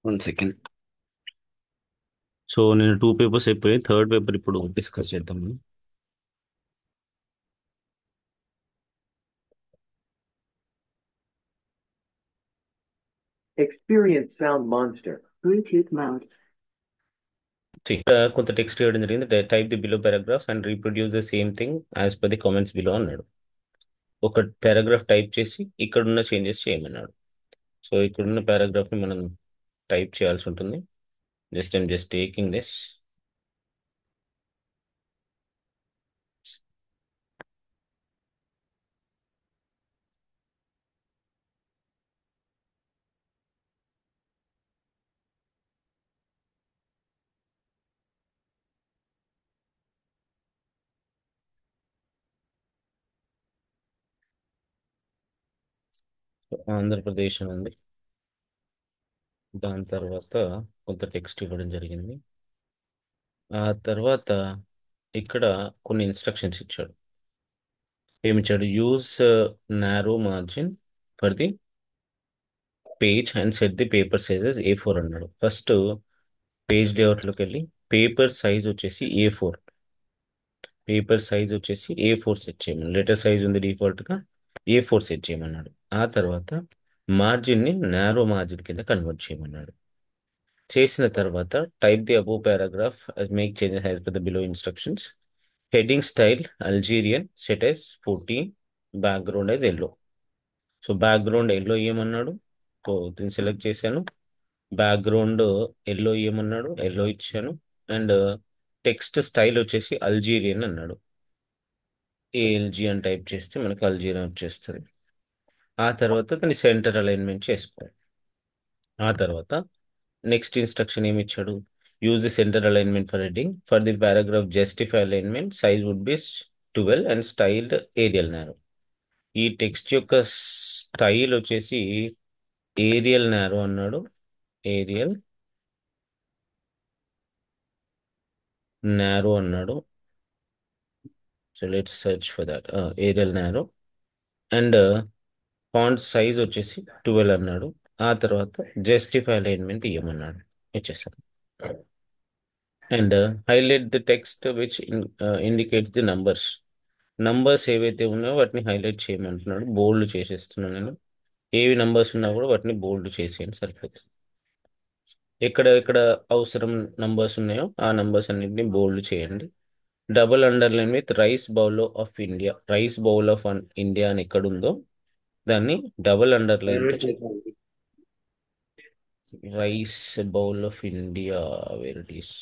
One second. So నేను 2 papers అయిపోయాయి. Third paper ఇప్పుడు డిస్కస్ చేద్దాము. Experience Sound Monster. Bluetooth mode. ఇక్కడ కొంత టెక్స్ట్ ఇవ్వడం జరిగింది. Type the below paragraph and reproduce the same thing as per the comments below అన్నాడు. ఒక పారాగ్రాఫ్ టైప్ చేసి ఇక్కడున్న చేంజెస్ చేయమన్నాడు. సో ఇక్కడున్న పారాగ్రాఫ్ని మనం టైప్ చేయాల్సి ఉంటుంది. Just taking this. ఆంధ్రప్రదేశ్ అని ఉంది. దాని తర్వాత కొంత టెక్స్ట్ ఇవ్వడం జరిగింది. ఆ తర్వాత ఇక్కడ కొన్ని ఇన్స్ట్రక్షన్స్ ఇచ్చాడు. ఏమిచ్చాడు? Use narrow margin for the page and set the paper sizes A4 అన్నాడు. ఫస్ట్ పేజ్ లేఅవుట్లోకి వెళ్ళి పేపర్ సైజ్ వచ్చేసి A4. పేపర్ సైజ్ వచ్చేసి A4 సెట్ చేయమన్నాడు. లెటర్ సైజ్ ఉంది డిఫాల్ట్గా, A4 సెట్ చేయమన్నాడు. ఆ తర్వాత మార్జిన్ని నారో మార్జిన్ కింద కన్వర్ట్ చేయమన్నాడు. చేసిన తర్వాత type the above paragraph, make changes as per the below instructions. Heading style Algerian, set as 14, background as yellow. So background yellow ఇవ్వమన్నాడు. సో దీన్ని సెలెక్ట్ చేశాను. బ్యాక్గ్రౌండ్ ఎల్లో ఇవ్వమన్నాడు, ఎల్లో ఇచ్చాను. అండ్ టెక్స్ట్ స్టైల్ వచ్చేసి Algerian అన్నాడు. ALG అని type చేస్తే మనకి అల్జీరియన్ వచ్చేస్తుంది. ఆ తర్వాత దాన్ని సెంటర్ అలైన్మెంట్ చేసుకోవాలి. ఆ తర్వాత నెక్స్ట్ ఇన్స్ట్రక్షన్ ఏమి ఇచ్చాడు? Use the centre alignment for heading for the paragraph, justify alignment size would be 12 and styled Arial Narrow. ఈ టెక్స్ట్ యొక్క స్టైల్ వచ్చేసి ఏరియల్ నారో అన్నాడు. ఏరియల్ నారో అన్నాడు. So let's search for that. Arial Narrow. And font size వచ్చేసి 12 అన్నాడు. ఆ తర్వాత justify alignment ఇవ్వమన్నాడు. ఇచ్చేసాను. And highlight the text which indicates the numbers. Numbers ఏవైతే ఉన్నాయో వాటిని హైలైట్ చేయమంటున్నాడు. బోల్డ్ చేసేస్తున్నాను నేను. ఏవి నంబర్స్ ఉన్నా కూడా వాటిని బోల్డ్ చేసేయండి సరిపోతుంది. ఎక్కడ ఎక్కడ అవసరం నంబర్స్ ఉన్నాయో ఆ నంబర్స్ అన్నింటినీ బోల్డ్ చేయండి. Double underline with rice bowl of India. Rice bowl of India అని ఎక్కడుందో దాన్ని డబుల్ అండర్లైన్తో rice bowl of India, where it is.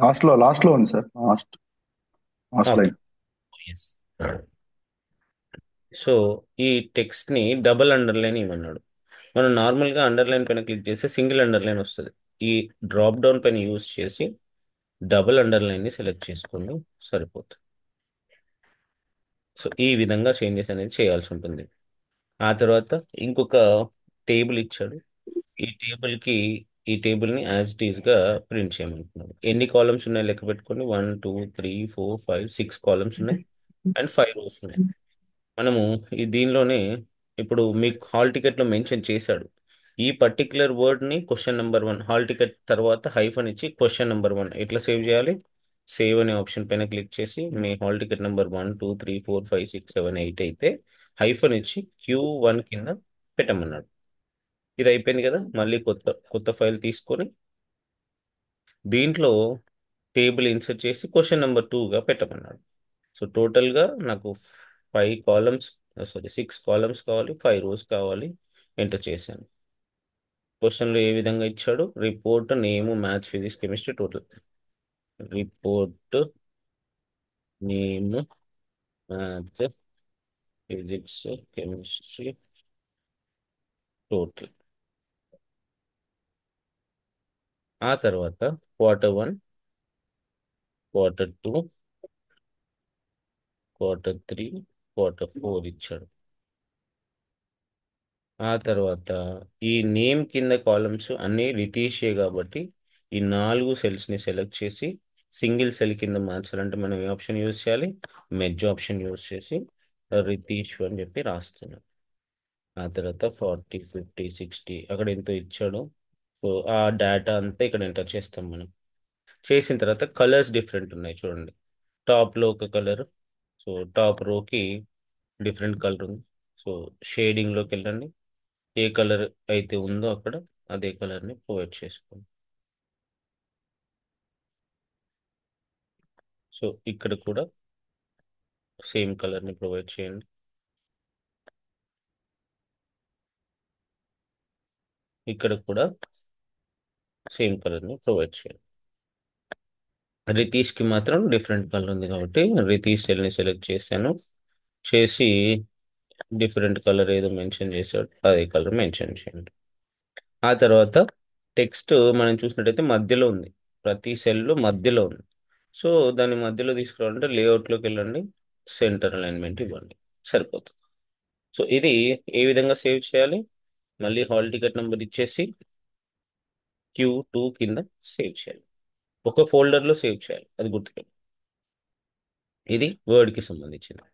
Last లో ఉంది sir. Last okay. Line. Yes. So ఈ టెక్స్ట్ని డబుల్ అండర్లైన్ ఇవ్వమన్నాడు. మనం నార్మల్గా అండర్లైన్ పైన క్లిక్ చేస్తే సింగిల్ అండర్లైన్ వస్తుంది. ఈ డ్రాప్ డౌన్ పైన యూజ్ చేసి డబుల్ అండర్లైన్ని సెలెక్ట్ చేసుకోండి, సరిపోతుంది. సో ఈ విధంగా చేంజెస్ అనేది చేయాల్సి ఉంటుంది. ఆ తర్వాత ఇంకొక టేబుల్ ఇచ్చాడు. ఈ టేబుల్కి ఈ టేబుల్ని యాజ్ ఇట్ ఈస్గా ప్రింట్ చేయమంటున్నాడు. ఎన్ని కాలమ్స్ ఉన్నాయి లెక్క పెట్టుకోండి. 1 2 3 4 5 6 కాలమ్స్ ఉన్నాయి అండ్ 5 rows ఉన్నాయి. మనము ఈ దీనిలోనే ఇప్పుడు మీకు హాల్ టికెట్లో మెన్షన్ చేశాడు. ఈ పర్టిక్యులర్ వర్డ్ని క్వశ్చన్ నెంబర్ 1 హాల్ టికెట్ తర్వాత హైఫన్ ఇచ్చి క్వశ్చన్ నెంబర్ 1 ఎట్లా సేవ్ చేయాలి? సేవ్ అనే ఆప్షన్ పైన క్లిక్ చేసి మీ హాల్ టికెట్ నెంబర్ 1 2 3 4 5 6 7 8 అయితే హైఫన్ ఇచ్చి Q1 కింద పెట్టమన్నాడు. ఇది అయిపోయింది కదా. మళ్ళీ కొత్త కొత్త ఫైల్ తీసుకొని దీంట్లో టేబుల్ ఇన్సర్ట్ చేసి క్వశ్చన్ నెంబర్ 2గా పెట్టమన్నాడు. సో టోటల్గా నాకు 5 కాలమ్స్, సారీ 6 కాలమ్స్ కావాలి, 5 rows కావాలి. ఎంటర్ చేశాను. క్వశ్చన్లో ఏ విధంగా ఇచ్చాడు? Report name maths physics chemistry total. Report name maths physics chemistry total. ఆ తర్వాత Q1, Q2, Q3, Q4 ఇచ్చాడు. ఆ తర్వాత ఈ నేమ్ కింద కాలమ్స్ అన్నీ రితీషే కాబట్టి ఈ 4 సెల్స్ని సెలెక్ట్ చేసి సింగిల్ సెల్ కింద మార్చాలంటే మనం ఏ ఆప్షన్ యూజ్ చేయాలి? మెర్జ్ ఆప్షన్ యూజ్ చేసి రితీష్ అని చెప్పి రాస్తున్నాం. ఆ తర్వాత 40, 50, 60 అక్కడ ఎంతో ఇచ్చాడు. సో ఆ డేటా అంతా ఇక్కడ ఎంటర్ చేస్తాం మనం. చేసిన తర్వాత కలర్స్ డిఫరెంట్ ఉన్నాయి చూడండి. టాప్లో ఒక కలర్, సో టాప్ రోకి డిఫరెంట్ కలర్ ఉంది. సో షేడింగ్లోకి వెళ్ళండి, ఏ కలర్ అయితే ఉందో అక్కడ అదే కలర్ని ప్రొవైడ్ చేసుకోండి. సో ఇక్కడ కూడా సేమ్ కలర్ని ప్రొవైడ్ చేయండి. ఇక్కడ కూడా సేమ్ కలర్ని ప్రొవైడ్ చేయండి. రితీష్కి మాత్రం డిఫరెంట్ కలర్ ఉంది కాబట్టి రితీష్ సెల్ని సెలెక్ట్ చేశాను. చేసి డిఫరెంట్ కలర్ ఏదో మెన్షన్ చేశాడు, అదే కలర్ మెన్షన్ చేయండి. ఆ తర్వాత టెక్స్ట్ మనం చూసినట్టయితే మధ్యలో ఉంది, ప్రతి సెల్లో మధ్యలో ఉంది. సో దాన్ని మధ్యలో తీసుకురావాలంటే లేఅవుట్లోకి వెళ్ళండి, సెంటర్ అలైన్మెంట్ ఇవ్వండి, సరిపోతుంది. సో ఇది ఏ విధంగా సేవ్ చేయాలి, మళ్ళీ హాల్ టికెట్ నెంబర్ ఇచ్చేసి Q2 కింద సేవ్ చేయాలి. ఒక ఫోల్డర్లో సేవ్ చేయాలి, అది గుర్తుపెట్టు. ఇది వర్డ్కి సంబంధించింది.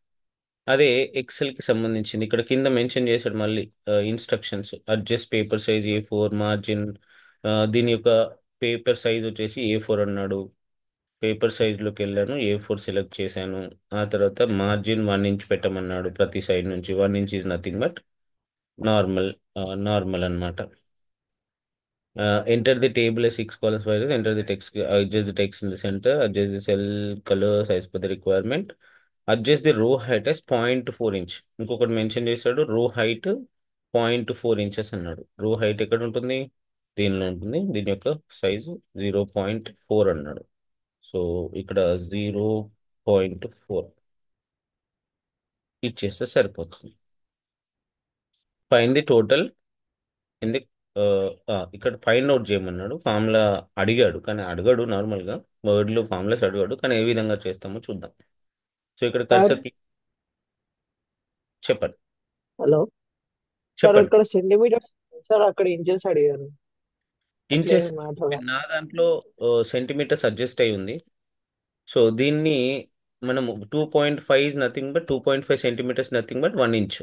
అదే ఎక్సెల్కి సంబంధించింది ఇక్కడ కింద మెన్షన్ చేశాడు మళ్ళీ instructions. Adjust paper size A4 margin, దీని యొక్క పేపర్ సైజ్ వచ్చేసి A4 అన్నాడు. పేపర్ సైజ్లోకి వెళ్ళాను, A4 సెలెక్ట్ చేశాను. ఆ తర్వాత మార్జిన్ 1 ఇంచ్ పెట్టమన్నాడు, ప్రతి సైడ్ నుంచి 1 inch is nothing but normal, normal అనమాట. Enter the table as 6 columns values. Enter the text. Adjust the text in the center. Adjust the cell colors as per the requirement. Adjust the row height as 0.4 inch. ఇంకొకటి mention చేశాడు, రో height 0.4 inches అన్నాడు. రో height ఎక్కడ ఉంటుంది, దీనిలో ఉంటుంది. దీని యొక్క సైజు 0.4 అన్నాడు. సో ఇక్కడ 0.4 ఇచ్చేస్తే సరిపోతుంది. ఫైండ్ ది టోటల్ ఎందుకు ఇక్కడ ఫైండ్ అవుట్ చేయమన్నాడు. ఫార్ములా అడిగాడు కానీ అడగడు, నార్మల్గా వర్డ్లో ఫార్ములాస్ అడిగాడు, కానీ ఏ విధంగా చేస్తామో చూద్దాం. సో ఇక్కడ సార్ కర్సర్ చెప్పండి. హలో సార్, చెప్పండి. ఇక్కడ సెంటీమీటర్స్ సార్, అక్కడ ఇంచెస్ అడిగారు. అట్లా ఇంచెస్ ఏం మ్యాటర్ నా దాంట్లో సెంటీమీటర్స్ అడ్జస్ట్ అయి ఉంది. సో దీన్ని మనం 2.5 nothing but 2.5 centimetres nothing but 1 inch,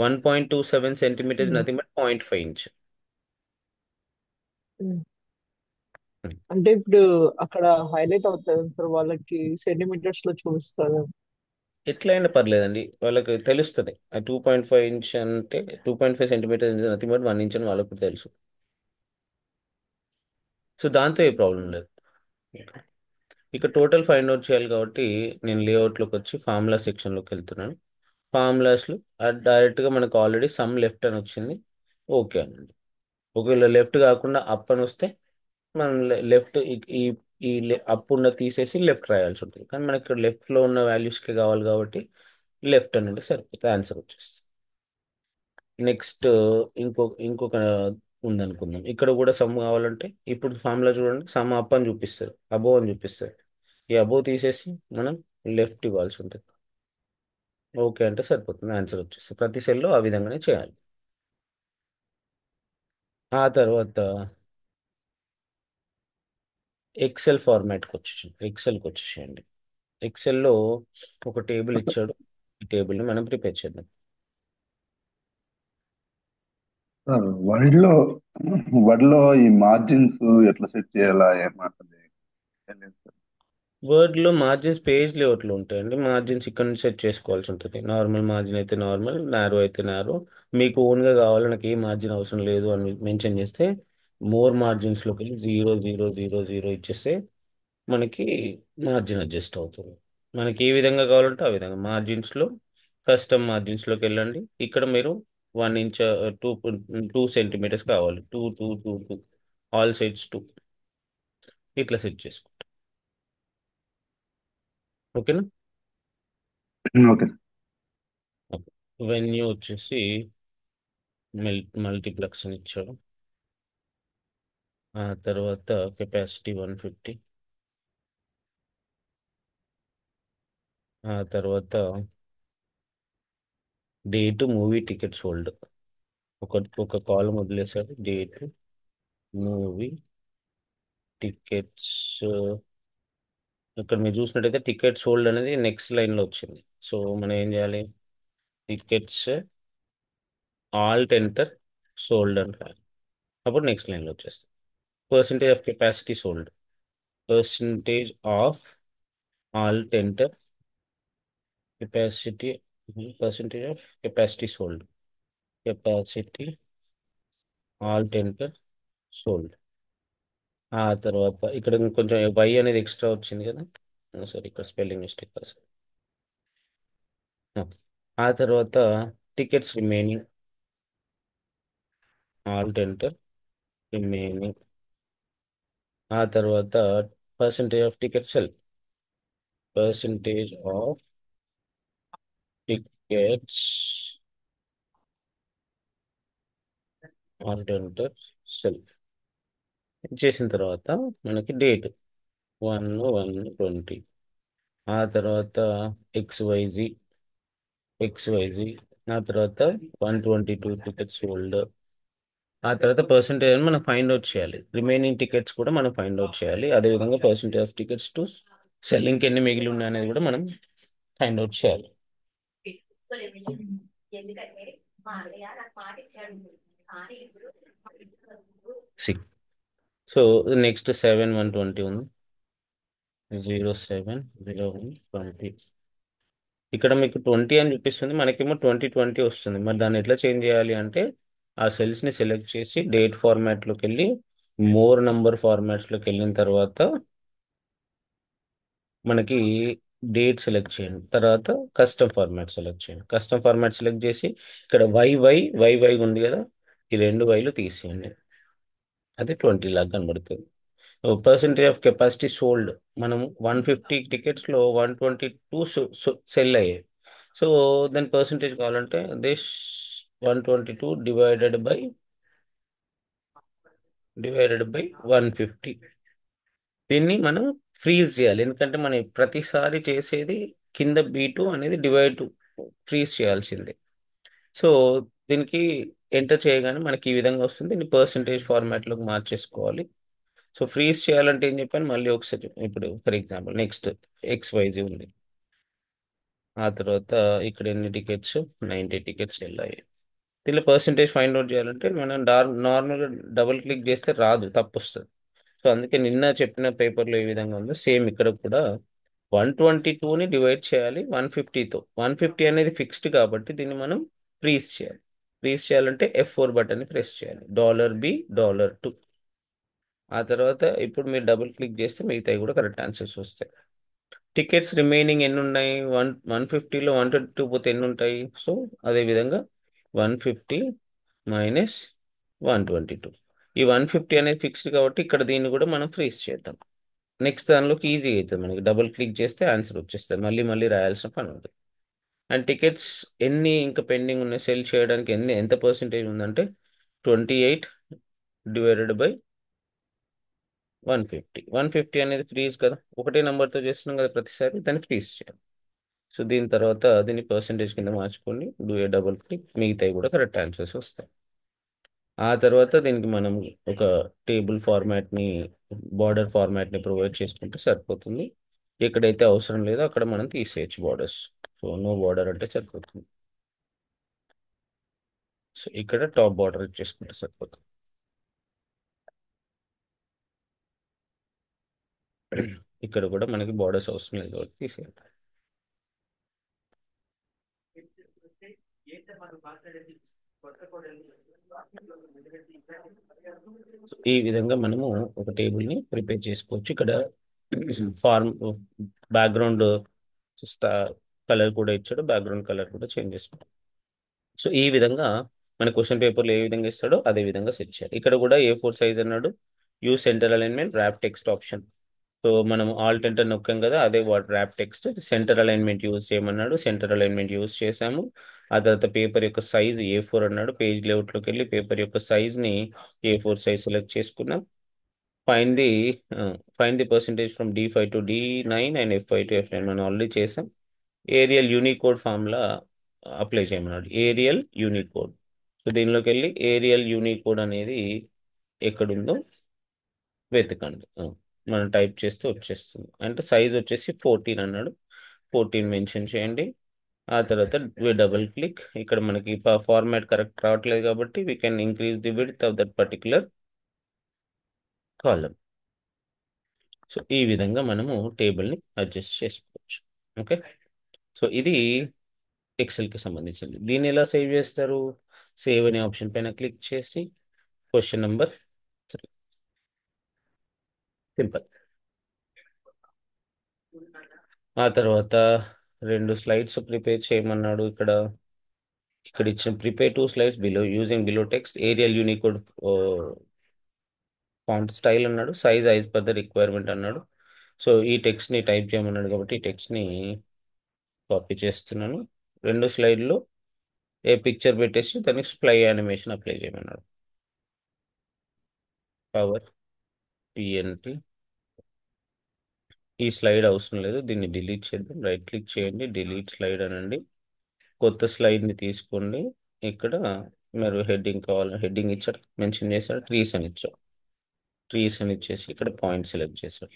1.27 centimetres nothing but 0.5 inch. అంటే ఇప్పుడు అక్కడ హైలైట్ అవుతుంది సార్, వాళ్ళకి సెంటీమీటర్స్ లో చూపిస్తారు. ఎట్లయినా పర్లేదండి, వాళ్ళకి తెలుస్తుంది. ఆ 2.5 ఇంచ్ అంటే 2.5 సెంటీమీటర్స్ నథింగ్ బట్ 1 ఇంచ్ అని వాళ్ళకు తెలుసు. సో దాంతో ఏ ప్రాబ్లం లేదు. ఇక టోటల్ ఫైండ్ అవుట్ చేయాలి కాబట్టి నేను లేఅవుట్లోకి వచ్చి ఫార్ములా సెక్షన్లోకి వెళ్తున్నాను. ఫార్ములాస్లో డైరెక్ట్గా మనకు ఆల్రెడీ సమ్ లెఫ్ట్ అని వచ్చింది, ఓకే అనండి. ఒకవేళ లెఫ్ట్ కాకుండా అప్ అని వస్తే మనం లెఫ్ట్ ఈ అప్ ఉన్న తీసేసి లెఫ్ట్ రాయాల్సి ఉంటుంది. కానీ మనకి ఇక్కడ లెఫ్ట్లో ఉన్న వాల్యూస్కి కావాలి కాబట్టి లెఫ్ట్ అనండి, సరిపోతుంది, ఆన్సర్ వచ్చేస్తుంది. నెక్స్ట్ ఇంకొక ఉందనుకుందాం. ఇక్కడ కూడా సమ్ కావాలంటే ఇప్పుడు ఫార్ములా చూడండి, సమ్ అప్ అని చూపిస్తుంది, అబోవ్ అని చూపిస్తుంది. ఈ అబోవ్ తీసేసి మనం లెఫ్ట్ ఇవ్వాల్సి ఉంటుంది. ఓకే అంటే సరిపోతుంది, ఆన్సర్ వచ్చేస్తుంది. ప్రతి సెల్లో ఆ విధంగానే చేయాలి. ఆ తర్వాత ఎక్సెల్కి వచ్చేసేయండి. ఎక్సెల్లో ఒక టేబుల్ ఇచ్చాడు, ఈ టేబుల్ని మనం ప్రిపేర్ చేద్దాం. వర్డ్ లో వర్డ్ లో ఈ మార్జిన్స్ ఎట్లా సెట్ చేయాలా ఏమంటది తెలియదు సార్. వర్డ్లో మార్జిన్స్ పేజ్ లేఅవుట్లో ఉంటాయండి. మార్జిన్స్ ఇక్కడ నుంచి సెట్ చేసుకోవాల్సి ఉంటుంది. నార్మల్ మార్జిన్ అయితే నార్మల్, నారో అయితే నారో. మీకు ఓన్గా కావాలి, నాకు ఏ మార్జిన్ అవసరం లేదు అని మెన్షన్ చేస్తే మోర్ మార్జిన్స్లోకి వెళ్ళి 0, 0, 0, 0 ఇచ్చేస్తే మనకి మార్జిన్ అడ్జస్ట్ అవుతుంది. మనకి ఏ విధంగా కావాలంటే ఆ విధంగా మార్జిన్స్లో కస్టమ్ మార్జిన్స్లోకి వెళ్ళండి. ఇక్కడ మీరు 1 ఇంచ్, 2 సెంటీమీటర్స్ కావాలి, 2, 2, 2, 2, ఆల్ సైడ్స్ 2, ఇట్లా సెట్ చేసుకోండి. ఓకేనా. ఓకే వెన్యూ వచ్చేసి మల్టీప్లెక్స్ అని ఇచ్చాడు. ఆ తర్వాత కెపాసిటీ 150. ఆ తర్వాత డేట్ మూవీ టికెట్స్ హోల్డ్, ఒక ఒక కాలం వదిలేశారు. డేట్ మూవీ టికెట్స్, ఇక్కడ మీరు చూసినట్టయితే టికెట్స్ హోల్డ్ అనేది నెక్స్ట్ లైన్లో వచ్చింది. సో మనం ఏం చేయాలి, టికెట్స్ ఆల్ట్ ఎంటర్ సోల్డ్ అని రాయాలి. అప్పుడు నెక్స్ట్ లైన్లో వచ్చేస్తుంది. Percentage of capacity sold, percentage of Alt enter capacity, percentage of capacity sold, capacity Alt enter sold. ఆ తర్వాత ఇక్కడ కొంచెం వై అనేది ఎక్స్ట్రా వచ్చింది కదా, సారీ ఇక్కడ స్పెల్లింగ్ మిస్టేక్ అసలు. ఆ తర్వాత tickets remaining, Alt enter remaining. ఆ తర్వాత percentage of ticket cell, percentage of tickets Alt enter cell చేసిన తర్వాత మనకి డేట్ 1/1/20. ఆ తర్వాత ఎక్స్వైజీ ఎక్స్వైజీ. ఆ తర్వాత 122 టికెట్స్ సోల్డ్. ఆ తర్వాత పర్సంటేజ్ అని మనం ఫైండ్ అవుట్ చేయాలి. రిమైనింగ్ టికెట్స్ కూడా మనం ఫైండ్ అవుట్ చేయాలి. అదేవిధంగా పర్సంటేజ్ ఆఫ్ టికెట్స్ టు సెల్లింగ్కి ఎన్ని మిగిలి ఉన్నాయి అనేది కూడా మనం ఫైండ్ అవుట్ చేయాలి. సిక్స్. సో నెక్స్ట్ 7/1/20 ఉంది, 07/01/20. ఇక్కడ మీకు 20 అని చూపిస్తుంది, మనకేమో 2020 వస్తుంది. మరి దాన్ని ఎట్లా చేంజ్ చేయాలి అంటే ఆ సెల్స్ని సెలెక్ట్ చేసి డేట్ ఫార్మాట్లోకి వెళ్ళి మోర్ నంబర్ ఫార్మాట్స్లోకి వెళ్ళిన తర్వాత మనకి డేట్ సెలెక్ట్ చేయండి. తర్వాత కస్టమ్ ఫార్మాట్ సెలెక్ట్ చేయండి. కస్టమ్ ఫార్మాట్ సెలెక్ట్ చేసి ఇక్కడ వై ఉంది కదా, ఈ 2 వైలు తీసేయండి. అది 20 లాగా కనబడుతుంది. పర్సంటేజ్ ఆఫ్ కెపాసిటీ సోల్డ్, మనం 150 టికెట్స్లో 122 సెల్ అయ్యాయి. సో దాని పర్సంటేజ్ కావాలంటే దిస్ 122 డివైడెడ్ బై 150. దీన్ని మనం ఫ్రీజ్ చేయాలి, ఎందుకంటే మనం ప్రతిసారి చేసేది కింద B2 అనేది ఫ్రీజ్ చేయాల్సిందే. సో దీనికి ఎంటర్ చేయగానే మనకి ఈ విధంగా వస్తుంది. దీన్ని పర్సంటేజ్ ఫార్మాట్లోకి మార్చేసుకోవాలి. సో ఫ్రీజ్ చేయాలంటే ఏం చెప్పాను మళ్ళీ ఒకసారి. ఇప్పుడు ఫర్ ఎగ్జాంపుల్ నెక్స్ట్ XYZ ఉంది. ఆ తర్వాత ఇక్కడ ఎన్ని టికెట్స్, 90 టికెట్స్ వెళ్ళాయి. దీనిలో పర్సంటేజ్ ఫైండ్ అవుట్ చేయాలంటే మనం నార్మల్గా డబుల్ క్లిక్ చేస్తే రాదు, తప్పు వస్తుంది. సో అందుకే నిన్న చెప్పిన పేపర్లో ఏ విధంగా ఉందో సేమ్ ఇక్కడ కూడా 122ని డివైడ్ చేయాలి 150తో. 150 అనేది ఫిక్స్డ్ కాబట్టి దీన్ని మనం ఫ్రీజ్ చేయాలి. ఫ్రీజ్ చేయాలంటే F4 బటన్ని ప్రెస్ చేయాలి, $B $2. ఆ తర్వాత ఇప్పుడు మీరు డబుల్ క్లిక్ చేస్తే మిగతాయి కూడా కరెక్ట్ ఆన్సర్స్ వస్తాయి. టికెట్స్ రిమైనింగ్ ఎన్ని ఉన్నాయి, 150లో 122 పోతే ఎన్ని ఉంటాయి. సో అదేవిధంగా 150 మైనస్ 122. ఈ 150 అనేది ఫిక్స్డ్ కాబట్టి ఇక్కడ దీన్ని కూడా మనం ఫ్రీజ్ చేద్దాం. నెక్స్ట్ దానిలోకి ఈజీ అవుతుంది, మనకి డబుల్ క్లిక్ చేస్తే ఆన్సర్ వచ్చేస్తుంది, మళ్ళీ మళ్ళీ రాయాల్సిన పని ఉంటుంది. అండ్ టికెట్స్ ఎన్ని ఇంకా పెండింగ్ ఉన్నాయి సెల్ చేయడానికి, ఎంత పర్సెంటేజ్ ఉందంటే 28 డివైడెడ్ బై 150. 150 అనేది ఫ్రీజ్ కదా, ఒకటే నెంబర్తో చేస్తున్నాం కదా ప్రతిసారి, దాన్ని ఫ్రీజ్ చేయాలి. సో దీని తర్వాత దీన్ని పర్సెంటేజ్ కింద మార్చుకోండి, డూ ఏ డబుల్ క్లిక్, మిగతాయి కూడా కరెక్ట్ ఆన్సర్స్ వస్తాయి. ఆ తర్వాత దీనికి మనం ఒక టేబుల్ ఫార్మాట్ని, బార్డర్ ఫార్మాట్ని ప్రొవైడ్ చేసుకుంటే సరిపోతుంది. ఎక్కడైతే అవసరం లేదో అక్కడ మనం తీసేయచ్చు బార్డర్స్. సో నో బార్డర్ అంటే సరిపోతుంది. సో ఇక్కడ టాప్ బార్డర్ ఇచ్చేసుకుంటే సరిపోతుంది. ఇక్కడ కూడా మనకి బార్డర్స్ అవసరం లేదు కాబట్టి తీసేయాలి. సో ఈ విధంగా మనము ఒక టేబుల్ని ప్రిపేర్ చేసుకోవచ్చు. ఇక్కడ ఫార్మ్ బ్యాక్గ్రౌండ్ కలర్ కూడా ఇచ్చాడు, బ్యాక్గ్రౌండ్ కలర్ కూడా చేంజ్ చేసుకోవచ్చు. సో ఈ విధంగా మన క్వశ్చన్ పేపర్లో ఏ విధంగా ఇస్తాడో అదే విధంగా సెట్ చేయాలి. ఇక్కడ కూడా A4 సైజ్ అన్నాడు, use centre alignment wrap text option. So మనం ఆల్ట్ ఎంటర్ నొక్కాం కదా, అదే wrap text centre alignment use చేయమన్నాడు, సెంటర్ అలైన్మెంట్ యూజ్ చేసాము. ఆ తర్వాత పేపర్ యొక్క సైజ్ A4 అన్నాడు, పేజ్ లేఅవుట్లోకి వెళ్ళి పేపర్ యొక్క సైజ్ని A4 సైజ్ సెలెక్ట్ చేసుకున్నాం. Fine the fine the percentage from D5 to D9 and F5 to F9 మనం ఆల్రెడీ చేసాం. ఏరియల్ యూనికోడ్ ఫార్ములా అప్లై చేయమన్నాడు, ఏరియల్ యూనికోడ్. సో దీనిలోకి వెళ్ళి ఏరియల్ యూనికోడ్ అనేది ఎక్కడుందో వెతకండి. మనం టైప్ చేస్తే వచ్చేస్తుంది. అంటే సైజ్ వచ్చేసి 14 అన్నాడు, 14 మెన్షన్ చేయండి. ఆ తర్వాత డబుల్ క్లిక్, ఇక్కడ మనకి ఫార్మాట్ కరెక్ట్ రావట్లేదు కాబట్టి we can increase the width of that particular column. So ఈ విధంగా మనము టేబుల్ని అడ్జస్ట్ చేసుకోవచ్చు. ఓకే, సో ఇది ఎక్సెల్కి సంబంధించింది. దీన్ని ఎలా సేవ్ చేస్తారు? సేవ్ అనే ఆప్షన్ పైన క్లిక్ చేసి క్వశ్చన్ నెంబర్ 3, సింపుల్. ఆ తర్వాత 2 స్లైడ్స్ ప్రిపేర్ చేయమన్నాడు. ఇక్కడ ఇచ్చిన prepare 2 slides below using below text Arial Unicode font style అన్నాడు. Size as per the requirement అన్నాడు. సో ఈ టెక్స్ట్ని టైప్ చేయమన్నాడు కాబట్టి ఈ టెక్స్ట్ని కాపీ చేస్తున్నాను. 2 స్లైడ్లో ఏ పిక్చర్ పెట్టేసి దానికి ఫ్లై యానిమేషన్ అప్లై చేయమన్నాడు. పవర్ పిఎన్టీ, ఈ స్లైడ్ అవసరం లేదు, దీన్ని డిలీట్ చేద్దాం. రైట్ క్లిక్ చేయండి, డిలీట్ స్లైడ్ అనండి. కొత్త స్లైడ్ని తీసుకోండి. ఇక్కడ మీరు హెడ్డింగ్ కావాలి, హెడ్డింగ్ ఇచ్చాడు, మెన్షన్ చేశాడు, ట్రీస్ అని ఇచ్చాడు. ట్రీస్ అని ఇచ్చేసి ఇక్కడ పాయింట్ సెలెక్ట్ చేశాడు.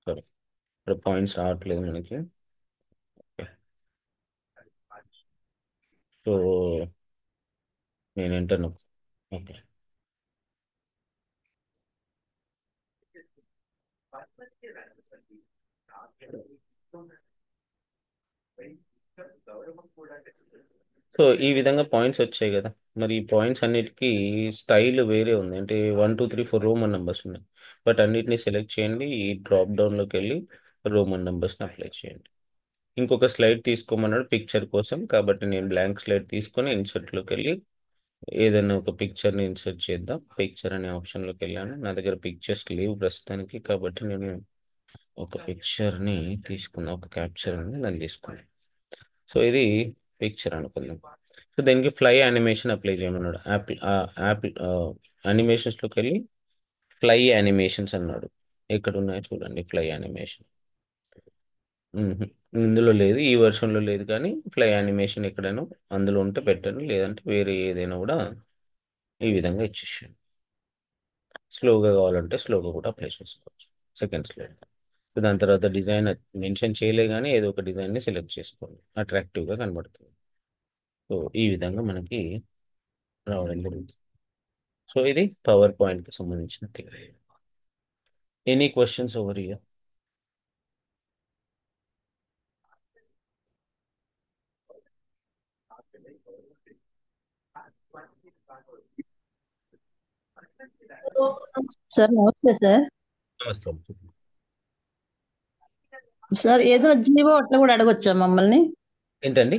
సారీ, ఇక్కడ పాయింట్స్ రావట్లేదు మనకి. సో నేను ఎంటర్ నొక్కు. ఓకే, సో ఈ విధంగా పాయింట్స్ వచ్చాయి కదా. మరి ఈ పాయింట్స్ అన్నిటికీ స్టైల్ వేరే ఉంది, అంటే 1 2 3 4 రోమన్ నెంబర్స్ ఉన్నాయి. బట్ అన్నిటిని సెలెక్ట్ చేయండి, ఈ డ్రాప్ డౌన్లోకి వెళ్ళి రోమన్ నెంబర్స్ని అప్లై చేయండి. ఇంకొక స్లైడ్ తీసుకోమన్నాడు పిక్చర్ కోసం, కాబట్టి నేను బ్లాంక్ స్లైడ్ తీసుకొని ఇన్సర్ట్లోకి వెళ్ళి ఏదైనా ఒక పిక్చర్ని ఇన్సర్ట్ చేద్దాం. పిక్చర్ అనే ఆప్షన్లోకి వెళ్ళాను. నా దగ్గర పిక్చర్స్ లేవు ప్రస్తుతానికి, కాబట్టి నేను ఒక పిక్చర్ని తీసుకున్నా, ఒక క్యాప్చర్ అని దాన్ని తీసుకున్నాను. సో ఇది పిక్చర్ అనుకుందాం. సో దీనికి ఫ్లై యానిమేషన్ అప్లై చేయమన్నాడు. యాపిల్ యానిమేషన్స్లోకి వెళ్ళి ఫ్లై యానిమేషన్స్ అన్నాడు. ఎక్కడ ఉన్నాయో చూడండి ఫ్లై యానిమేషన్. ఇందులో లేదు, ఈ వెర్షన్లో లేదు, కానీ ఫ్లై యానిమేషన్ ఎక్కడైనా అందులో ఉంటే పెట్టండి, లేదంటే వేరే ఏదైనా కూడా ఈ విధంగా ఇచ్చేసాను. స్లోగా కావాలంటే స్లోగా కూడా అప్లై చేసుకోవచ్చు. సెకండ్ స్లైడ్, దాని తర్వాత డిజైన్ మెన్షన్ చేయలే కానీ ఏదో ఒక డిజైన్ని సెలెక్ట్ చేసుకోండి, అట్రాక్టివ్గా కనబడుతుంది. సో ఈ విధంగా మనకి రావడం జరుగుతుంది. సో ఇది పవర్ పాయింట్కి సంబంధించిన thing. Any questions over year? Sir నమస్తే సార్. నమస్తే. సార్ ఏదో జీవో అట్లా కూడా అడగొచ్చా మమ్మల్ని? ఏంటండి?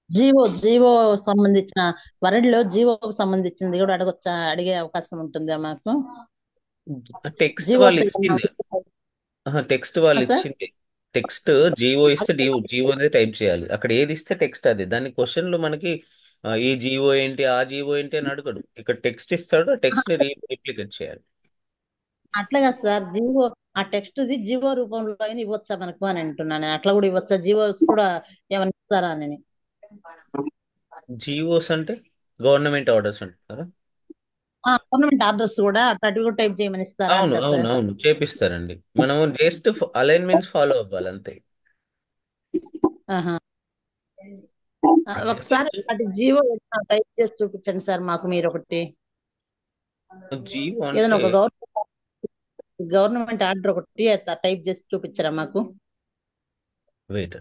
జీవో సంబంధించిన వరల్డ్ లో జీవోకి సంబంధించింది కూడా అడగొచ్చా? అడిగే అవకాశం ఉంటుందా మాకు? టెక్స్ట్ జీవో వాళ్ళు ఇచ్చింది, టెక్స్ట్ వాళ్ళు సార్ ఇచ్చింది. టెక్స్ట్ జీవో ఇస్తే జీవో అనేది టైప్ చేయాలి. అక్కడ ఏది ఇస్తే టెక్స్ట్ అది. దాని క్వశ్చన్లు మనకి ఈ జీవో ఏంటి, ఆ జీవో ఏంటి అని అడగడు. ఇక్కడ టెక్స్ట్ ఇస్తాడు, ఆ టెక్స్ట్ ని రీప్లికేట్ చేయాలి. అట్లాగా సార్, జీవో ఆ టెక్స్ట్ జీవో రూపంలో అయినా ఇవ్వచ్చా మనకు అని అంటున్నాను. అట్లా కూడా ఇవ్వచ్చా? జీవోస్ కూడా ఏమైనా ఇస్తారా అని. జీవోస్ అంటే గవర్నమెంట్ ఆర్డర్స్ అంటారా? గవర్నమెంట్ ఆర్డర్స్ కూడా అట్లాంటివి కూడా టైప్ చేయమని ఇస్తారా అవును అంటారు అవును సార్? అవును, చేపిస్తారండి. మనం జస్ట్ అలైన్మెంట్స్ ఫాలో అవ్వాలి అంతే. ఆహా. ఒకసారి అటు జీవో టైప్ చేసి చూపించండి సార్ మాకు మీరు ఒకటి. జీవో ఏదైనా అంటే ఒక గవర్నమెంట్ ఆర్డర్ ఒకటి టైప్ చేసి చూపించరా మాకు? వెయిట్,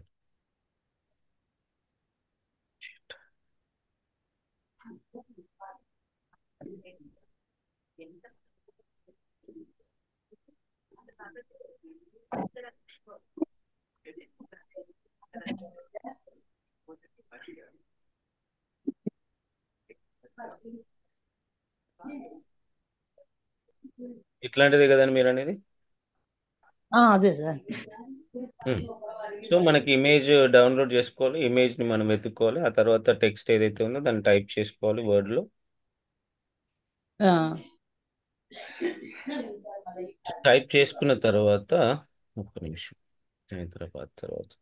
ఇట్లాంటిదే కదండి మీరు అనేది. అదే సార్. సో మనకి ఇమేజ్ డౌన్లోడ్ చేసుకోవాలి, ఇమేజ్ని మనం వెతుక్కోవాలి, ఆ తర్వాత టెక్స్ట్ ఏదైతే ఉందో దాన్ని టైప్ చేసుకోవాలి వర్డ్లో. ఆ. టైప్ చేసుకున్న తర్వాత ఒక్క నిమిషం, హైదరాబాద్ తర్వాత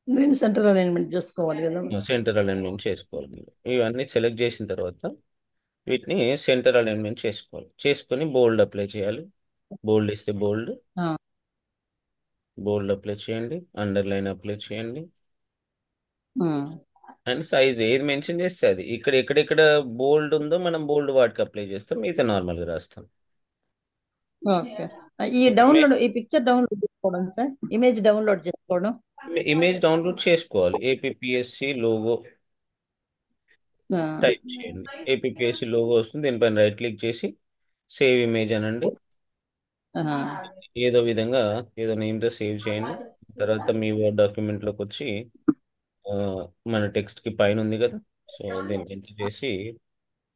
దీన్ని సెంటర్ అలైన్మెంట్ చేసుకోవాలి కదా. సెంటర్ అలైన్మెంట్ చేసుకోవాలి మీరు. ఇవన్నీ సెలెక్ట్ చేసిన తర్వాత వీటిని సెంటర్ అలైన్మెంట్ చేసుకోవాలి. చేసుకొని బోల్డ్ అప్లై చేయాలి. బోల్డ్ ఇస్తే బోల్డ్, ఆ. బోల్డ్ అప్లై చేయండి, అండర్లైన్ అప్లై చేయండి, ఉమ్. అండ్ సైజ్ ఏది మెన్షన్ చేస్తే అది ఇక్కడ ఎక్కడెక్కడ బోల్డ్ ఉందో మనం బోల్డ్ వాటికి అప్లై చేస్తాం, మిగతా నార్మల్గా రాస్తాం. ఓకే. ఈ పిక్చర్ డౌన్లోడ్ చేసుకోవడం సార్, ఇమేజ్ డౌన్లోడ్ చేసుకోవడం. ఇమేజ్ డౌన్లోడ్ చేసుకోవాలి, ఏపీఎస్సి లోగో టైప్ చేయండి, ఏపీఎస్సి లోగో వస్తుంది, దీనిపైన రైట్ క్లిక్ చేసి సేవ్ ఇమేజ్ అనండి. ఏదో విధంగా ఏదో నేమ్తో సేవ్ చేయండి. తర్వాత మీ వర్డ్ డాక్యుమెంట్లోకి వచ్చి ఆ, మన టెక్స్ట్కి పైన ఉంది కదా, సో దీన్ని ఎంటర్ చేసి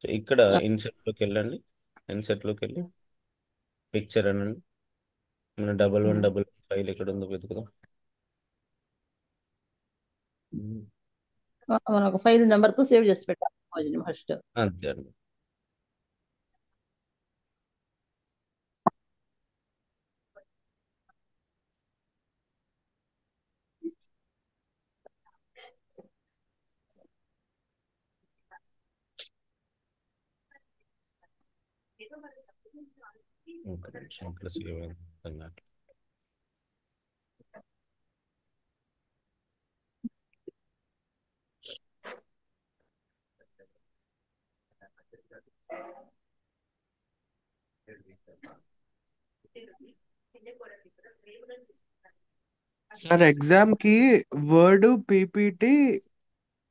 సో ఇక్కడ ఇన్సెట్లోకి వెళ్ళండి, ఇన్సెట్లోకి వెళ్ళి పిక్చర్ అనండి. మన 1111 ఫైల్ ఎక్కడ ఉందో వెతుకుదాం. మనం ఒక ఫైల్ నెంబర్ తో సేవ్ చేసి పెట్టాలి ఫస్ట్. అంతే అండి. ఒక నిమిషం ఇక్కడ సేవ్ అయింది. సార్ ఎగ్జామ్ కి వర్డ్ పీపీటీ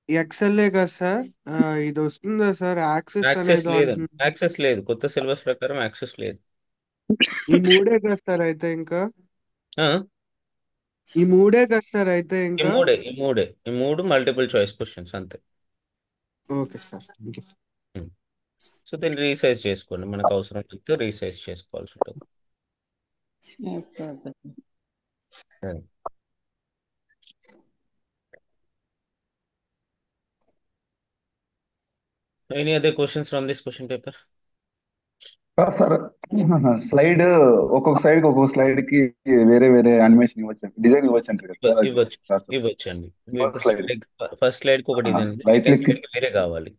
ఎక్సెల్ కదా సార్, ఇది వస్తుందా సార్? యాక్సెస్ యాక్సెస్ అనేది లేదండి, అంటున్నారు. యాక్సెస్ లేదు, కొత్త సిలబస్ ప్రకారం యాక్సెస్ లేదు. ఈ మూడే కదా సార్ అయితే ఇంకా? ఆ, ఈ మూడే కదా సార్ అయితే ఈ ఇంకా? మూడే ఈ మూడే ఈ మూడు మల్టిపుల్ చాయిస్ క్వశ్చన్స్ అంతే. Okay sir, thank you. So దీన్ని రీసైజ్ చేసుకోండి, మనకు అవసరం అయితే రీసైజ్ చేసుకోవాల్సి ఉంటుంది. Any other questions from this question paper? Sir slide, ఒక్కొక్క స్లైడ్ కి ఒక్కొక్క స్లైడ్ కి వేరే వేరే యానిమేషన్ ఇవ్వచ్చు, డిజైన్ ఇవ్వచ్చు అంటారు కదా సార్? ఇవ్వచ్చు, క్లాస్ ఇవ్వచ్చండి. ఇప్పుడు స్లైడ్ ఫస్ట్ స్లైడ్కి ఒక డిజైన్ ఉంది, రైట్ సెకండ్ క్లిక్. స్లైడ్కి వేరే కావాలి.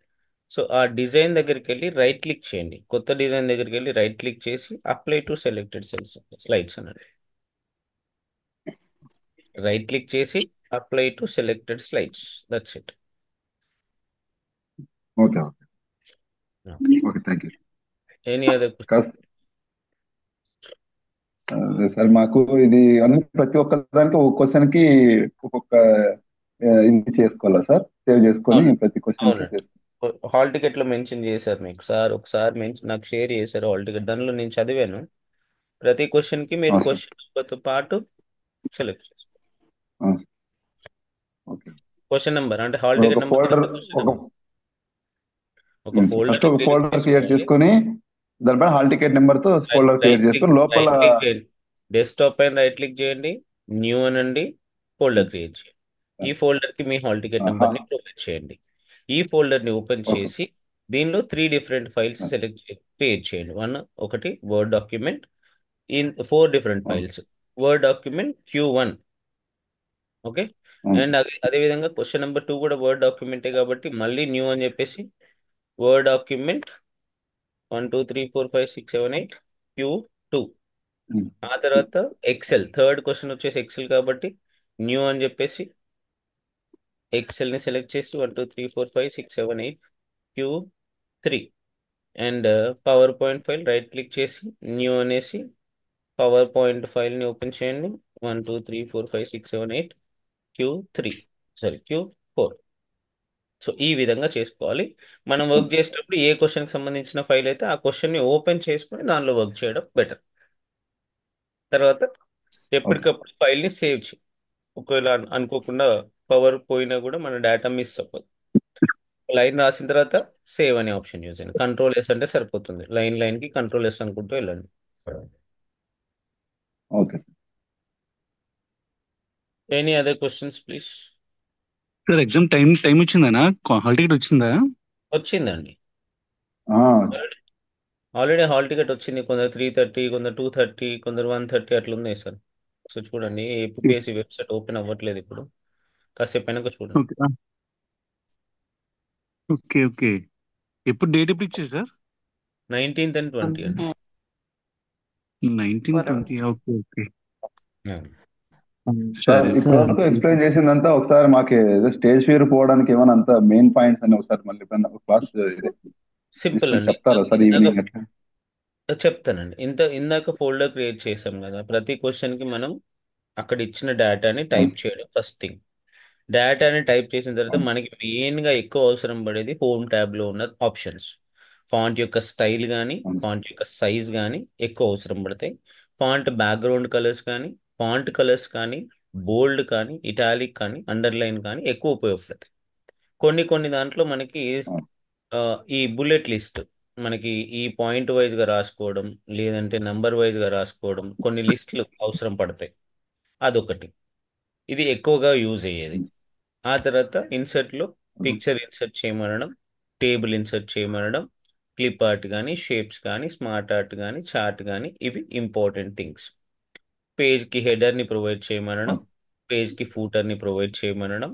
సో ఆ డిజైన్ దగ్గరికి వెళ్ళి రైట్ క్లిక్ చేయండి, కొత్త డిజైన్ దగ్గరికి వెళ్ళి రైట్ క్లిక్ చేసి apply to selected cells slides అనండి. రైట్ క్లిక్ చేసి apply to selected slides, that's it. Okay okay, thank you. Any other అదే సార్, మాకు ఇది అన్ని ప్రతి ఒక్క దానికి ఒక్కొక్క క్వశ్చన్ కి ఒక్కొక్క ఇది చేసుకోవాలా సార్? సేవ్ చేసుకొని ప్రతి క్వశ్చన్ కి అవునండి, హాల్ టికెట్ లో మెన్షన్ చేశారు మీకు సార్, ఒకసారి నాకు షేర్ చేశారు హాల్ టికెట్, దానిలో నేను చదివాను. ప్రతి క్వశ్చన్ కి మీరు సార్. క్వశ్చన్ నెంబర్తో పాటు సెలెక్ట్ చేసుకోండి. ఓకే, క్వశ్చన్ నెంబర్ అంటే హాల్ ఒక టికెట్ నెంబర్ ఫోల్డర్ ఒక ఫోల్డర్ ఫస్ట్ ఒక ఫోల్డర్ క్రియేట్ చేసుకొని దానిపైన హాల్ టికెట్ నెంబర్ తో ఫోల్డర్ క్రియేట్ చేసుకొని లోపల డెస్క్టాప్ పైన రైట్ క్లిక్ చేయండి, న్యూ అనండి, ఫోల్డర్ క్రియేట్ చేయండి. ఈ ఫోల్డర్ కి మీ హాల్ టికెట్ నెంబర్ ని ప్రొవైడ్ చేయండి. ఈ ఫోల్డర్ ని ఓపెన్ చేసి దీనిలో 3 డిఫరెంట్ ఫైల్స్ క్రియేట్ చేయండి. ఒకటి word document in 4 different files, word document Q1. Okay, and అదే విధంగా క్వశ్చన్ నెంబర్ 2 కూడా వర్డ్ డాక్యుమెంటే కాబట్టి మళ్ళీ న్యూ అని చెప్పేసి వర్డ్ డాక్యుమెంట్ 1 2 3 4 5 6 7 8 Q2. ఆ తర్వాత ఎక్సెల్, థర్డ్ క్వశ్చన్ వచ్చేసి ఎక్సెల్ కాబట్టి న్యూ అని చెప్పేసి ఎక్సెల్ ని సెలెక్ట్ చేసి 1 2 3 4 5 6 7 8 Q3. And power point file right click చేసి న్యూ అనేసి పవర్ పాయింట్ ఫైల్ని ఓపెన్ చేయండి, 1 2 3 4 5 6 7 8 Q3, సారీ Q4. సో ఈ విధంగా చేసుకోవాలి. మనం వర్క్ చేసేటప్పుడు ఏ క్వశ్చన్కి సంబంధించిన ఫైల్ అయితే ఆ క్వశ్చన్ని ఓపెన్ చేసుకుని దానిలో వర్క్ చేయడం బెటర్. తర్వాత ఎప్పటికప్పుడు ఫైల్ని సేవ్ చేయి, ఒకవేళ అనుకోకుండా పవర్ పోయినా కూడా మన డేటా మిస్ అవ్వదు. లైన్ రాసిన తర్వాత సేవ్ అనే ఆప్షన్ యూజ్ చేయండి, కంట్రోల్ S అంటే సరిపోతుంది, లైన్కి కంట్రోల్ S అనుకుంటూ వెళ్ళండి. Okay. Any other questions please? Sir exam time వచ్చిందనా? హాల్ టికెట్ వచ్చిందా? వచ్చిందండి, ఆల్రెడీ హాల్ టికెట్ వచ్చింది. కొందరు 3:30, కొందరు 2:30, కొందరు 1:30 అట్లా ఉన్నాయి సార్. సో చూడండి, ఏపీఎస్సి వెబ్సైట్ ఓపెన్ అవ్వట్లేదు ఇప్పుడు, కాసేపు అయినాక చూడండి. ఓకే ఓకే, ఎప్పుడు డేట్ ఎప్పుడు ఇచ్చారు సార్? 19th and 20th అండి. 19, 20, ఓకే ఓకే. సార్ సరే ఇప్పటి వరకు ఎక్స్ప్లెయిన్ చేసిందంతా ఒకసారి మాకు స్టేజ్ ఫియర్ పోవడానికి ఏమైనా అంత మెయిన్ పాయింట్స్ అని ఒకసారి మళ్ళీ ఎప్పుడైనా ఒక క్లాస్ సింపుల్ తీసుకొని అండి. చెప్తారా సార్ ఇందాక ఈవినింగ్ అట్లా? చెప్తానండి. ఇందాక ఫోల్డర్ క్రియేట్ చేసాం కదా, ప్రతి క్వశ్చన్కి మనం అక్కడ ఇచ్చిన డేటాని టైప్ చేయడం ఫస్ట్ థింగ్. డేటాని టైప్ చేసిన తర్వాత మనకి మెయిన్గా ఎక్కువ అవసరం పడేది హోమ్ ట్యాబ్లో ఉన్న ఆప్షన్స్. ఫాంట్ యొక్క స్టైల్ కానీ, ఫాంట్ యొక్క సైజ్ కానీ ఎక్కువ అవసరం పడతాయి. ఫాంట్ బ్యాక్గ్రౌండ్ కలర్స్ కానీ, ఫాంట్ కలర్స్ కానీ, బోల్డ్ కానీ, ఇటాలిక్ కానీ, అండర్లైన్ కానీ ఎక్కువ ఉపయోగపడతాయి. కొన్ని కొన్ని దాంట్లో మనకి ఆ, ఈ బుల్లెట్ లిస్ట్, మనకి ఈ పాయింట్ వైజ్గా రాసుకోవడం, లేదంటే నంబర్ వైజ్గా రాసుకోవడం, కొన్ని లిస్టులు అవసరం పడతాయి. అదొకటి, ఇది ఎక్కువగా యూజ్ అయ్యేది. ఆ తర్వాత ఇన్సర్ట్లో పిక్చర్ ఇన్సర్ట్ చేయమనడం, టేబుల్ ఇన్సర్ట్ చేయమనడం, క్లిప్ ఆర్ట్ కానీ, షేప్స్ కానీ, స్మార్ట్ ఆర్ట్ కానీ, చార్ట్ కానీ, ఇవి ఇంపార్టెంట్ థింగ్స్. పేజ్కి హెడర్ని ప్రొవైడ్ చేయమనడం, పేజ్కి ఫూటర్ని ప్రొవైడ్ చేయమనడం,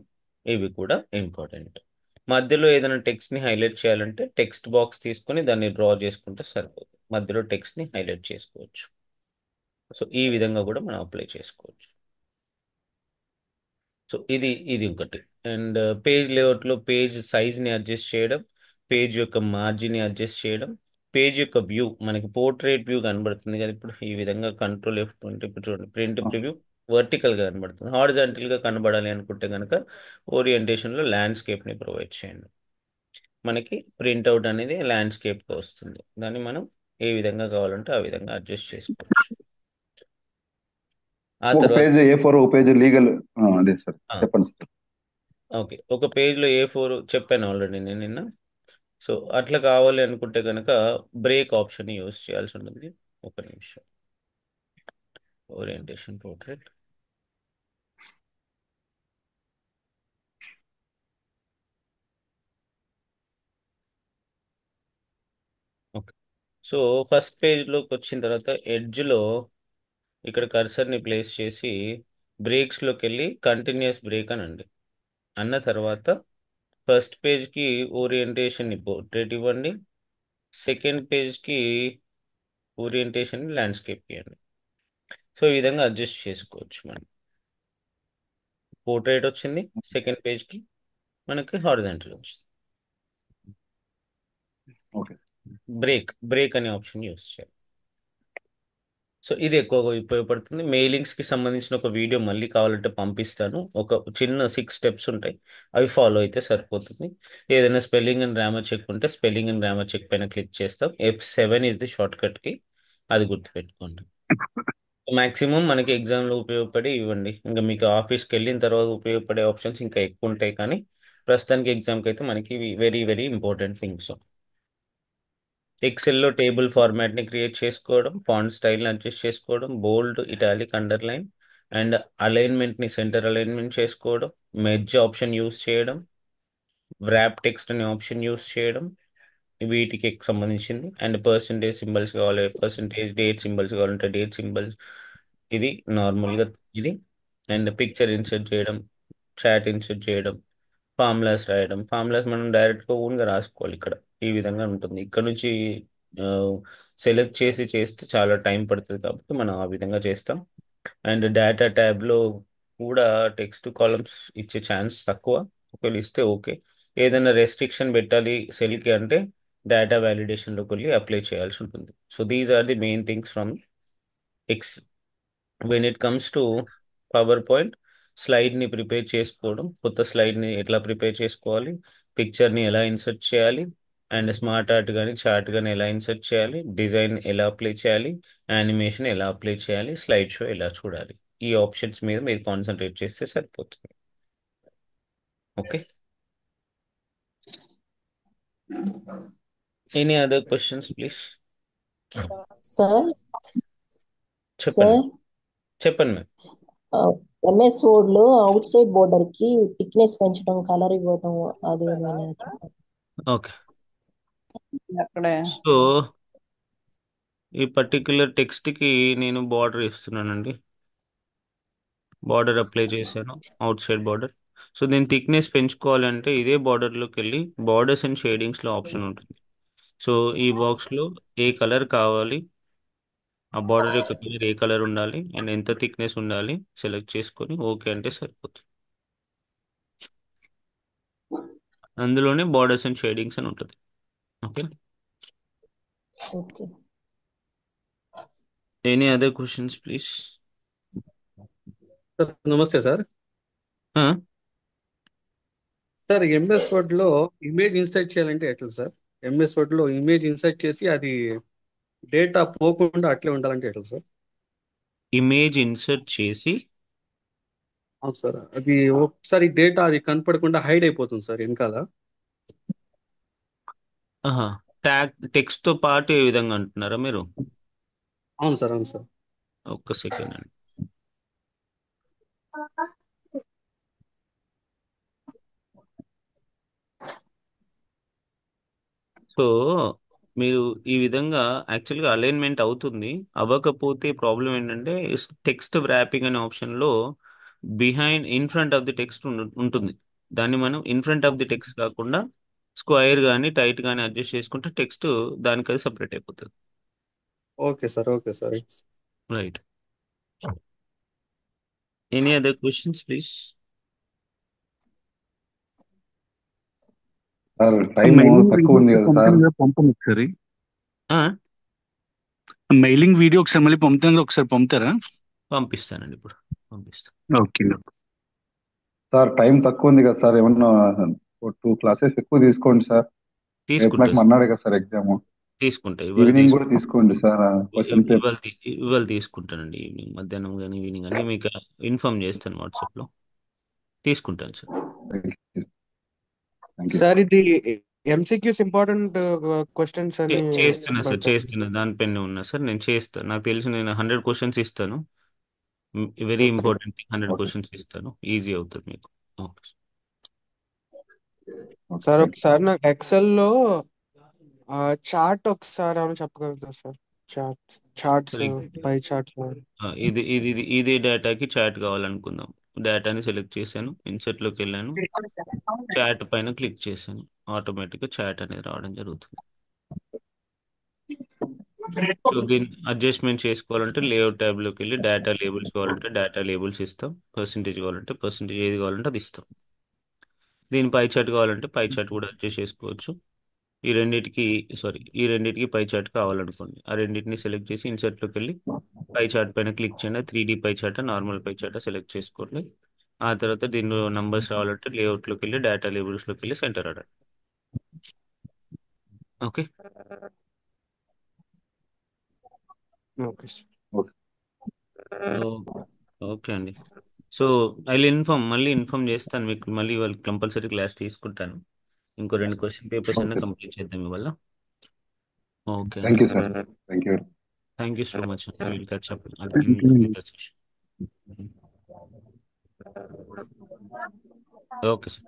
ఇవి కూడా ఇంపార్టెంట్. మధ్యలో ఏదైనా టెక్స్ట్ని హైలైట్ చేయాలంటే టెక్స్ట్ బాక్స్ తీసుకొని దాన్ని డ్రా చేసుకుంటే సరిపోతుంది. మధ్యలో టెక్స్ట్ని హైలైట్ చేసుకోవచ్చు. సో ఈ విధంగా కూడా మనం అప్లై చేసుకోవచ్చు. సో ఇది ఒకటి. అండ్ పేజ్ లేఅవుట్లో పేజ్ సైజ్ని అడ్జస్ట్ చేయడం, పేజ్ యొక్క మార్జిన్ని అడ్జస్ట్ చేయడం, పేజ్ యొక్క వ్యూ, మనకి పోర్ట్రేట్ వ్యూ కనబడుతుంది కదా ఇప్పుడు, ఈ విధంగా కంట్రోల్ F20, ఇప్పుడు చూడండి ప్రింట్ ప్రివ్యూ వర్టికల్గా కనబడుతుంది. హారిజాంటల్గా కనబడాలి అనుకుంటే కనుక ఓరియంటేషన్లో ల్యాండ్స్కేప్ని ప్రొవైడ్ చేయండి. మనకి ప్రింట్అవుట్ అనేది ల్యాండ్స్కేప్గా వస్తుంది. దాన్ని మనం ఏ విధంగా కావాలంటే ఆ విధంగా అడ్జస్ట్ చేసుకోవచ్చు. ఆ ఒక తర్వాత పేజ్ A4, ఒక పేజ్ లీగల్. అదే సార్, ఆ, చెప్పండి సార్. ఓకే, ఒక పేజ్లో A4 చెప్పాను ఆల్రెడీ నేను నిన్న. సో అట్లా కావాలి అనుకుంటే కనుక బ్రేక్ ఆప్షన్ యూస్ చేయాల్సి ఉంటుంది. ఒక నిమిషం, orientation portrait. Okay, so first పేజ్లోకి వచ్చిన తర్వాత ఎడ్జ్లో ఇక్కడ కర్సర్ని ప్లేస్ చేసి బ్రేక్స్లోకి వెళ్ళి కంటిన్యూస్ బ్రేక్ అనండి. అన్న తర్వాత ఫస్ట్ పేజ్కి ఓరియంటేషన్ పోర్ట్రేట్ ఇవ్వండి, సెకండ్ పేజ్కి ఓరియంటేషన్ ల్యాండ్స్కేప్ ఇవ్వండి. సో ఈ విధంగా అడ్జస్ట్ చేసుకోవచ్చు. మనం పోర్ట్రేట్ వచ్చింది, సెకండ్ పేజ్కి మనకి హారిజాంటల్ వచ్చింది. ఓకే. బ్రేక్ అనే ఆప్షన్ యూస్ చేయాలి. సో ఇది ఎక్కువగా ఉపయోగపడుతుంది. మెయిలింగ్స్కి సంబంధించిన ఒక వీడియో మళ్ళీ కావాలంటే పంపిస్తాను. ఒక చిన్న 6 స్టెప్స్ ఉంటాయి, అవి ఫాలో అయితే సరిపోతుంది. ఏదైనా స్పెల్లింగ్ అండ్ గ్రామర్ చెక్ ఉంటే స్పెల్లింగ్ అండ్ గ్రామర్ చెక్ పైన క్లిక్ చేస్తాం. F7 ఇస్ ది షార్ట్ కట్కి, అది గుర్తుపెట్టుకోండి. మాక్సిమం మనకి ఎగ్జామ్లో ఉపయోగపడి ఇవ్వండి. ఇంకా మీకు ఆఫీస్కి వెళ్ళిన తర్వాత ఉపయోగపడే ఆప్షన్స్ ఇంకా ఎక్కువ ఉంటాయి, కానీ ప్రస్తుతానికి ఎగ్జామ్కి అయితే మనకి వెరీ వెరీ ఇంపార్టెంట్ థింగ్స్. ఎక్సెల్లో టేబుల్ ఫార్మాట్ని క్రియేట్ చేసుకోవడం, ఫాంట్ స్టైల్ని అడ్జస్ట్ చేసుకోవడం, బోల్డ్, ఇటాలిక్, అండర్లైన్ అండ్ అలైన్మెంట్ని సెంటర్ అలైన్మెంట్ చేసుకోవడం, మెర్జ్ ఆప్షన్ యూస్ చేయడం, వ్రాప్ టెక్స్ట్ అనే ఆప్షన్ యూస్ చేయడం, వీటికి సంబంధించింది. అండ్ పర్సంటేజ్ సింబల్స్ కావాలి, పర్సంటేజ్ డేట్ సింబల్స్ కావాలంటే డేట్ సింబల్స్, ఇది నార్మల్గా ఇది. అండ్ పిక్చర్ ఇన్సర్ట్ చేయడం, చాట్ ఇన్సర్ట్ చేయడం, ఫార్ములాస్ రాయడం. ఫార్ములాస్ మనం డైరెక్ట్గా ఓన్గా రాసుకోవాలి. ఇక్కడ ఈ విధంగా ఉంటుంది. ఇక్కడ నుంచి సెలెక్ట్ చేసి చేస్తే చాలా టైం పడుతుంది, కాబట్టి మనం ఆ విధంగా చేస్తాం. అండ్ డేటా ట్యాబ్లో కూడా టెక్స్ట్ కాలమ్స్ ఇచ్చే ఛాన్స్ తక్కువ, ఒకవేళ ఇస్తే ఓకే. ఏదైనా రెస్ట్రిక్షన్ పెట్టాలి సెల్కి అంటే డేటా వ్యాలిడేషన్లోకి వెళ్ళి అప్లై చేయాల్సి ఉంటుంది. So these are the main things from ex. When it comes to PowerPoint, స్లైడ్ని ప్రిపేర్ చేసుకోవడం, కొత్త స్లైడ్ని ఎట్లా ప్రిపేర్ చేసుకోవాలి, పిక్చర్ని ఎలా ఇన్సర్ట్ చేయాలి, అండ్ స్మార్ట్ ఆర్ట్ కానీ చార్ట్ కానీ ఎలా ఇన్సర్ట్ చేయాలి, డిజైన్ ఎలా అప్లై చేయాలి, యానిమేషన్ ఎలా అప్లై చేయాలి, స్లైడ్ షో ఎలా చూడాలి, ఈ ఆప్షన్స్ మీద మీరు కాన్సన్ట్రేట్ చేస్తే సరిపోతుంది. Okay, any other questions please? Sir చెప్పండి, సార్ చెప్పండి మ్యామ్. ఎంఎస్ వర్డ్ లో అవుట్ సైడ్ బోర్డర్ కి థిక్నెస్ పెంచడం, కలర్ ఇవ్వడం, అదేమైనా చెప్పండి. ఓకే, అక్కడే సో ఈ పర్టిక్యులర్ టెక్స్ట్కి నేను బార్డర్ ఇస్తున్నానండి. బార్డర్ అప్లై చేశాను, అవుట్ సైడ్ బార్డర్. సో దీని థిక్నెస్ పెంచుకోవాలంటే ఇదే బార్డర్లోకి వెళ్ళి బార్డర్స్ అండ్ షేడింగ్స్లో ఆప్షన్ ఉంటుంది. సో ఈ బాక్స్లో ఏ కలర్ కావాలి, ఆ బార్డర్ యొక్క కలర్ ఏ కలర్ ఉండాలి అండ్ ఎంత థిక్నెస్ ఉండాలి సెలెక్ట్ చేసుకొని ఓకే అంటే సరిపోతుంది. అందులోనే బార్డర్స్ అండ్ షేడింగ్స్ అని ఉంటుంది. Okay. Okay. Any other questions please? Sir నమస్తే సార్. సార్ ఎంఎస్ వర్డ్ లో ఇమేజ్ ఇన్సర్ట్ చేయాలంటే ఎట్లా సార్? ఎంఎస్ వర్డ్ లో ఇమేజ్ ఇన్సర్ట్ చేసి అది డేటా పోకుండా అట్లే ఉండాలంటే ఎట్లా సార్? ఇమేజ్ ఇన్సర్ట్ చేసి అవును సార్, అది ఒకసారి డేటా అది కనపడకుండా హైడ్ అయిపోతుంది సార్ వెనకాల. ట్యాగ్ టెక్స్ట్ తో పాటు ఏ విధంగా అంటున్నారా మీరు? అవును సార్, అవును సార్. ఒక్క సెకండ్ అండి. సో మీరు ఈ విధంగా యాక్చువల్గా అలైన్మెంట్ అవుతుంది. అవ్వకపోతే ప్రాబ్లం ఏంటంటే టెక్స్ట్ ర్యాపింగ్ అనే ఆప్షన్లో in front of the text ఉంటుంది. దాన్ని మనం in front of the text కాకుండా స్క్వైర్ కానీ టైట్ కానీ అడ్జస్ట్ చేసుకుంటే టెక్స్ట్ దానికి అది సపరేట్ అయిపోతుంది. Okay sir, okay sir. Right. Any other questions please? Sir time mailing తక్కువ ఉంది వీడియో కదా సార్. పంపండి ఒకసారి. మెయిలింగ్ వీడియో ఒకసారి మళ్ళీ పంపుతాను, ఒకసారి పంపుతారా? పంపిస్తానండి, ఇప్పుడు పంపిస్తాను. ఓకే. సార్ టైం తక్కువ ఉంది కదా సార్, ఏమన్నా 2 క్లాసెస్ ఎక్కువ తీసుకోండి సార్. రేపు తీసుకుంటా నాకు మన్నాడే కదా సార్ ఎగ్జామ్. తీసుకుంటా ఇవాళ ఈవినింగ్ కూడా తీసుకోండి సార్ క్వశ్చన్ పేపర్. ఇవాళ తీసుకుంటానండి. ఈవినింగ్ మధ్యాహ్నం కానీ ఈవినింగ్ కానీ మీకు ఇన్ఫార్మ్ చేస్తాను వాట్సాప్లో. తీసుకుంటాను సార్. సార్ ఇది ఎంసీక్యూస్ ఇంపార్టెంట్ క్వశ్చన్స్ అని చేస్తున్నా సార్, పెడతారు. చేస్తున్నా. దానిపైన ఉన్నా సార్, నేను చేస్తాను. నాకు తెలిసి నేను 100 క్వశ్చన్స్ ఇస్తాను. వెరీ ఇంపార్టెంట్ 100 క్వశ్చన్స్ ఇస్తాను. ఈజీ అవుతుంది మీకు. ఓకే సార్ ఒకసారి నాకు ఎక్సెల్ లో చార్ట్ ఒకసారి ఏమైనా చెప్పగలుగుతారు సార్? చార్ట్స్, సరే. పై చార్ట్స్. ఇది డేటాకి చాట్ కావాలనుకుందాం. డేటాని సెలెక్ట్ చేశాను, ఇన్సర్ట్లోకి వెళ్ళాను, చాట్ పైన క్లిక్ చేశాను. ఆటోమేటిక్గా చాట్ అనేది రావడం జరుగుతుంది. సో దీన్ని అడ్జస్ట్మెంట్ చేసుకోవాలంటే లేఅవుట్ ట్యాబ్లోకి వెళ్ళి డేటా లేబుల్స్ కావాలంటే డేటా లేబుల్స్ ఇస్తాం, పర్సంటేజ్ కావాలంటే పర్సంటేజ్, ఏది కావాలంటే అది ఇస్తాం. దీని పై చార్ట్ కావాలంటే పై చార్ట్ కూడా అడ్జస్ట్ చేసుకోవచ్చు. ఈ రెండిటికి పై చార్ట్ కావాలనుకోండి, ఆ రెండింటిని సెలెక్ట్ చేసి ఇన్సర్ట్లోకి వెళ్ళి పై చార్ట్ పైన క్లిక్ చేయండి. 3D pie chart, normal pie chart select చేసుకోండి. ఆ తర్వాత దీనిలో నంబర్స్ రావాలంటే లేఅవుట్లోకి వెళ్ళి డేటా లేబుల్స్లోకి వెళ్ళి centre order. Okay. Okay sir. Okay అండి. సో మళ్ళీ ఇన్ఫార్మ్ చేస్తాను మీకు. మళ్ళీ వాళ్ళకి కంపల్సరీ క్లాస్ తీసుకుంటాను. ఇంకో 2 క్వశ్చన్ పేపర్స్ అయినా కంప్లీట్ చేద్దాం ఇవాళ. ఓకే థ్యాంక్ అండి. You sir. Thank you. Thank you so much. Will catch up. Okay sir.